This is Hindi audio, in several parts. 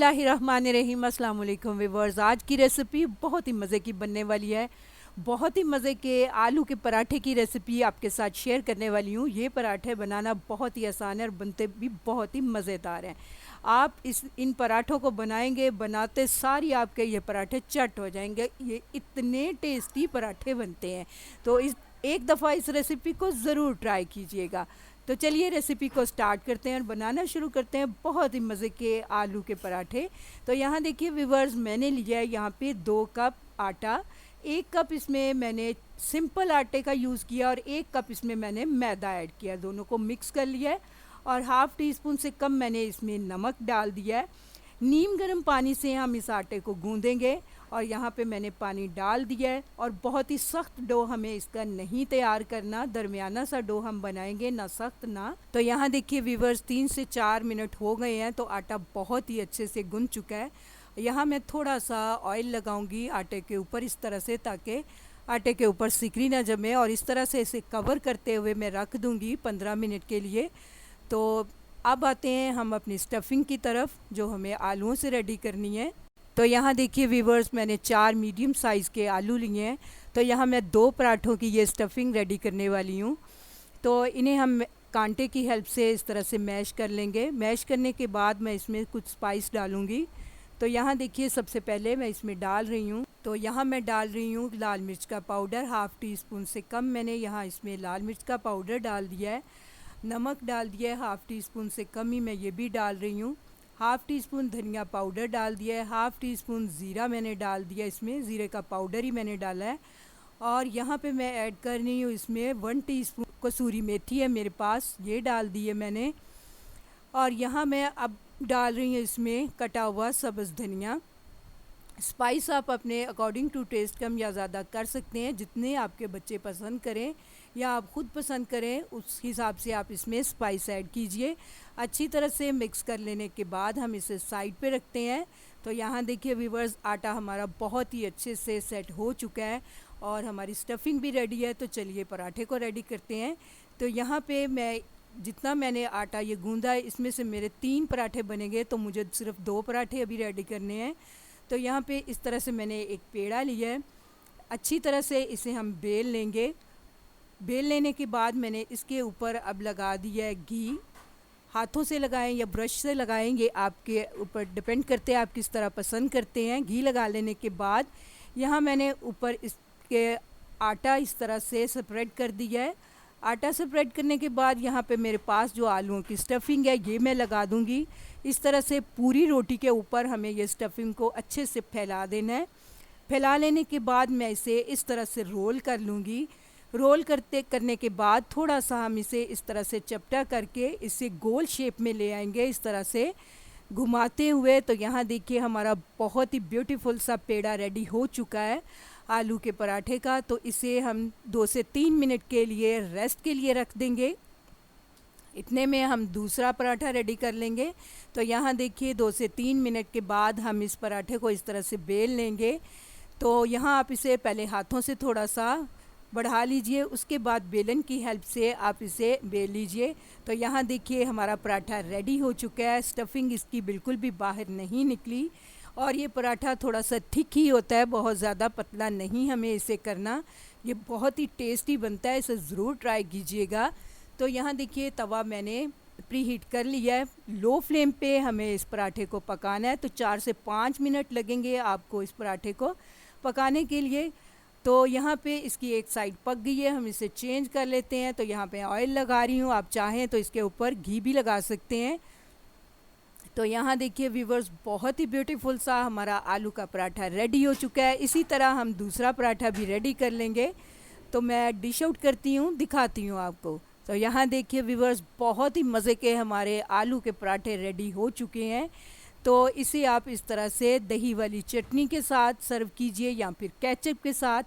बिस्मिल्लाहिर्रहमानिर्रहीम। अस्सलाम वालेकुम व्यूअर्स। आज की रेसिपी बहुत ही मज़े की बनने वाली है। बहुत ही मज़े के आलू के पराठे की रेसिपी आपके साथ शेयर करने वाली हूँ। ये पराठे बनाना बहुत ही आसान है और बनते भी बहुत ही मज़ेदार हैं। आप इन पराठों को बनाएंगे, बनाते सारी आपके ये पराठे चट हो जाएंगे। ये इतने टेस्टी पराठे बनते हैं, तो एक दफ़ा इस रेसिपी को ज़रूर ट्राई कीजिएगा। तो चलिए रेसिपी को स्टार्ट करते हैं और बनाना शुरू करते हैं बहुत ही मज़े के आलू के पराठे। तो यहाँ देखिए व्यूअर्स, मैंने लिया है यहाँ पे 2 कप आटा। 1 कप इसमें मैंने सिंपल आटे का यूज़ किया और 1 कप इसमें मैंने मैदा ऐड किया। दोनों को मिक्स कर लिया है और हाफ़ टी स्पून से कम मैंने इसमें नमक डाल दिया है। नीम गर्म पानी से हम इस आटे को गूँधेंगे और यहाँ पे मैंने पानी डाल दिया है। और बहुत ही सख्त डो हमें इसका नहीं तैयार करना, दरमियाना सा डो हम बनाएंगे, ना सख्त ना। तो यहाँ देखिए व्यूअर्स, 3 से 4 मिनट हो गए हैं तो आटा बहुत ही अच्छे से गूंथ चुका है। यहाँ मैं थोड़ा सा ऑयल लगाऊंगी आटे के ऊपर इस तरह से, ताकि आटे के ऊपर सिकरी ना जमे, और इस तरह से इसे कवर करते हुए मैं रख दूँगी 15 मिनट के लिए। तो अब आते हैं हम अपनी स्टफिंग की तरफ, जो हमें आलूओं से रेडी करनी है। तो यहाँ देखिए व्यूअर्स, मैंने 4 मीडियम साइज़ के आलू लिए हैं। तो यहाँ मैं 2 पराठों की ये स्टफिंग रेडी करने वाली हूँ। तो इन्हें हम कांटे की हेल्प से इस तरह से मैश कर लेंगे। मैश करने के बाद मैं इसमें कुछ स्पाइस डालूँगी। तो यहाँ देखिए सबसे पहले मैं इसमें डाल रही हूँ, तो यहाँ मैं डाल रही हूँ लाल मिर्च का पाउडर। हाफ़ टी स्पून से कम मैंने यहाँ इसमें लाल मिर्च का पाउडर डाल दिया है। नमक डाल दिया है, हाफ़ टी स्पून से कम ही मैं ये भी डाल रही हूँ। हाफ़ टी स्पून धनिया पाउडर डाल दिया है। हाफ़ टी स्पून ज़ीरा मैंने डाल दिया, इसमें ज़ीरे का पाउडर ही मैंने डाला है। और यहाँ पे मैं ऐड कर रही हूँ इसमें 1 टीस्पून कसूरी मेथी है मेरे पास, ये डाल दी है मैंने। और यहाँ मैं अब डाल रही हूँ इसमें कटा हुआ सब्ज़ धनिया। स्पाइस आप अपने अकॉर्डिंग टू टेस्ट कम या ज़्यादा कर सकते हैं, जितने आपके बच्चे पसंद करें या आप ख़ुद पसंद करें उस हिसाब से आप इसमें स्पाइस ऐड कीजिए। अच्छी तरह से मिक्स कर लेने के बाद हम इसे साइड पे रखते हैं। तो यहाँ देखिए व्यूअर्स, आटा हमारा बहुत ही अच्छे से सेट हो चुका है और हमारी स्टफिंग भी रेडी है। तो चलिए पराठे को रेडी करते हैं। तो यहाँ पे मैं जितना मैंने आटा ये गूंदा है, इसमें से मेरे 3 पराठे बनेंगे, तो मुझे सिर्फ 2 पराठे अभी रेडी करने हैं। तो यहाँ पे इस तरह से मैंने एक पेड़ा लिया है, अच्छी तरह से इसे हम बेल लेंगे। बेल लेने के बाद मैंने इसके ऊपर अब लगा दिया है घी। हाथों से लगाएं या ब्रश से लगाएं, ये आपके ऊपर डिपेंड करते हैं आप किस तरह पसंद करते हैं। घी लगा लेने के बाद यहाँ मैंने ऊपर इसके आटा इस तरह से स्प्रेड कर दिया है। आटा स्प्रेड करने के बाद यहाँ पे मेरे पास जो आलूओं की स्टफिंग है ये मैं लगा दूँगी। इस तरह से पूरी रोटी के ऊपर हमें ये स्टफिंग को अच्छे से फैला देना है। फैला लेने के बाद मैं इसे इस तरह से रोल कर लूँगी। रोल करने के बाद थोड़ा सा हम इसे इस तरह से चपटा करके इसे गोल शेप में ले आएंगे, इस तरह से घुमाते हुए। तो यहाँ देखिए हमारा बहुत ही ब्यूटीफुल सा पेड़ा रेडी हो चुका है आलू के पराठे का। तो इसे हम 2 से 3 मिनट के लिए रेस्ट के लिए रख देंगे। इतने में हम दूसरा पराठा रेडी कर लेंगे। तो यहाँ देखिए 2 से 3 मिनट के बाद हम इस पराठे को इस तरह से बेल लेंगे। तो यहाँ आप इसे पहले हाथों से थोड़ा सा बढ़ा लीजिए, उसके बाद बेलन की हेल्प से आप इसे बेल लीजिए। तो यहाँ देखिए हमारा पराठा रेडी हो चुका है। स्टफिंग इसकी बिल्कुल भी बाहर नहीं निकली और ये पराठा थोड़ा सा थिक ही होता है, बहुत ज़्यादा पतला नहीं हमें इसे करना। ये बहुत ही टेस्टी बनता है, इसे ज़रूर ट्राई कीजिएगा। तो यहाँ देखिए तवा मैंने प्री हीट कर लिया है। लो फ्लेम पे हमें इस पराठे को पकाना है। तो 4 से 5 मिनट लगेंगे आपको इस पराठे को पकाने के लिए। तो यहाँ पे इसकी एक साइड पक गई है, हम इसे चेंज कर लेते हैं। तो यहाँ पे ऑयल लगा रही हूँ, आप चाहें तो इसके ऊपर घी भी लगा सकते हैं। तो यहाँ देखिए व्यूअर्स, बहुत ही ब्यूटीफुल सा हमारा आलू का पराठा रेडी हो चुका है। इसी तरह हम दूसरा पराठा भी रेडी कर लेंगे। तो मैं डिश आउट करती हूँ, दिखाती हूँ आपको। तो यहाँ देखिए व्यूअर्स, बहुत ही मज़े के हमारे आलू के पराठे रेडी हो चुके हैं। तो इसे आप इस तरह से दही वाली चटनी के साथ सर्व कीजिए या फिर केचप के साथ,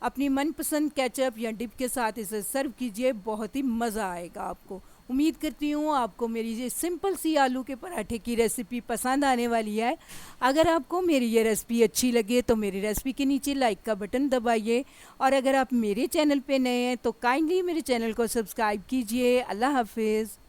अपनी मनपसंद केचप या डिप के साथ इसे सर्व कीजिए, बहुत ही मज़ा आएगा आपको। उम्मीद करती हूँ आपको मेरी ये सिंपल सी आलू के पराठे की रेसिपी पसंद आने वाली है। अगर आपको मेरी ये रेसिपी अच्छी लगे तो मेरी रेसिपी के नीचे लाइक का बटन दबाइए, और अगर आप मेरे चैनल पे नए हैं तो काइंडली मेरे चैनल को सब्सक्राइब कीजिए। अल्लाह हाफिज़।